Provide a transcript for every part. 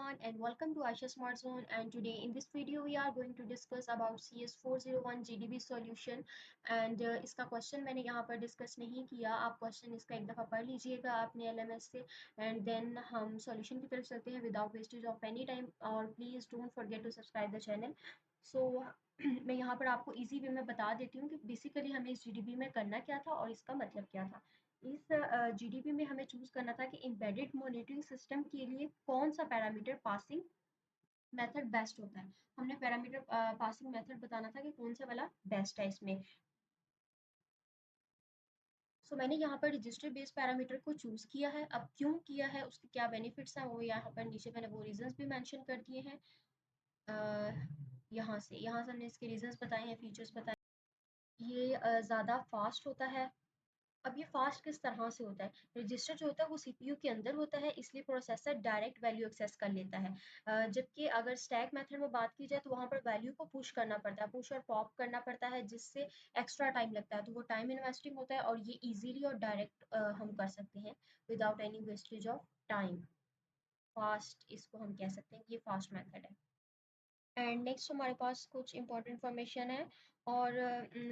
everyone and welcome to Aisha Smart Zone, and today in this video we are going to discuss about CS401 GDB solution and इसका question मैंने यहाँ पर discuss नहीं किया। आप question इसका एक दफ़ा पढ़ लीजिएगा अपने एलएमएस से एंड देन हम सॉल्यूशन की तरफ चलते हैं without wastage of any time. और please don't forget to subscribe the channel. So मैं यहाँ पर आपको इजी वे में बता देती हूँ कि बेसिकली हमें इस जीडीबी में करना क्या था और इसका मतलब क्या था। इस जीडीपी में हमें चूज करना था कि एम्बेडेड मॉनिटरिंग सिस्टम के लिए कौन सा पैरामीटर पासिंग मेथड बेस्ट होता है। हमने पैरामीटर पासिंग मेथड बताना था कि कौन सा वाला बेस्ट है इसमें। सो मैंने यहाँ पर रजिस्टर बेस्ड पैरामीटर को चूज किया है। अब क्यों किया है, उसके क्या बेनिफिट्स हैं, वो यहाँ पर नीचे मैंने वो रीजंस भी मेंशन कर दिए हैं। यहाँ से हमने इसके रीजंस बताए हैं, फीचर्स बताए। ये ज़्यादा फास्ट होता है। अब ये फास्ट किस तरह से होता है, रजिस्टर जो होता है वो सीपीयू के अंदर होता है, इसलिए प्रोसेसर डायरेक्ट वैल्यू एक्सेस कर लेता है। जबकि अगर स्टैक मेथड में बात की जाए तो वहाँ पर वैल्यू को पुश करना पड़ता है, पुश और पॉप करना पड़ता है, जिससे एक्स्ट्रा टाइम लगता है। तो वो टाइम इन्वेस्टिंग होता है और ये इजीली और डायरेक्ट हम कर सकते हैं without any wastage of time. Fast इसको हम कह सकते हैं कि ये फास्ट मेथड है। एंड नेक्स्ट हमारे पास कुछ इंपॉर्टेंट इन्फॉर्मेशन है। और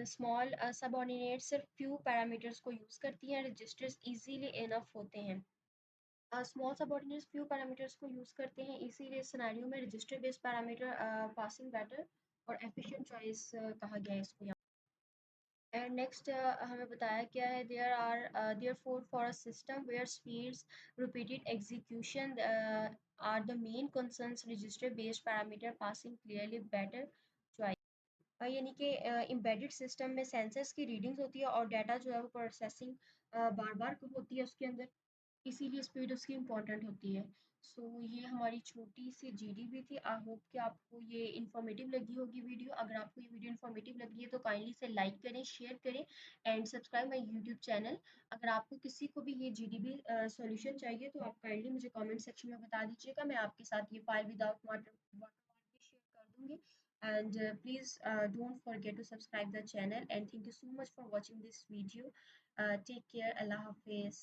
स्मॉल सबऑर्डिनेट सिर्फ फ्यू पैरामीटर्स को यूज़ करती हैं, रजिस्टर्स इजीली इनफ होते हैं। स्मॉल सबऑर्डिनेट्स फ्यू पैरामीटर्स को यूज़ करते हैं, इसीलिए सिनेरियो में register based parameter passing better और एफिशिएंट चॉइस कहा गया है इसको। एंड नेक्स्ट हमें बताया गया है therefore a system where speeds repeated execution are the main concerns, register based parameter passing clearly better choice. यानी कि एम्बेडेड सिस्टम में सेंसर्स की रीडिंग्स होती है और डाटा जो है वो प्रोसेसिंग बार बार होती है उसके अंदर, इसीलिए स्पीड उसकी इम्पोर्टेंट होती है। सो ये हमारी छोटी सी जीडीपी थी। आई होप कि आपको ये इन्फॉर्मेटिव लगी होगी वीडियो। अगर आपको ये वीडियो इन्फॉर्मेटिव लगी है तो काइंडली से लाइक करें, शेयर करें and subscribe my YouTube channel. अगर आपको किसी को भी ये जीडीपी सॉल्यूशन चाहिए तो आप काइंडली मुझे कमेंट सेक्शन में बता दीजिएगा, मैं आपके साथ ये फाइल विदाउट वाटरमार्क भी शेयर कर दूँगी। And please don't forget to subscribe the channel and thank you so much for watching this video. Take care. Allah Hafiz.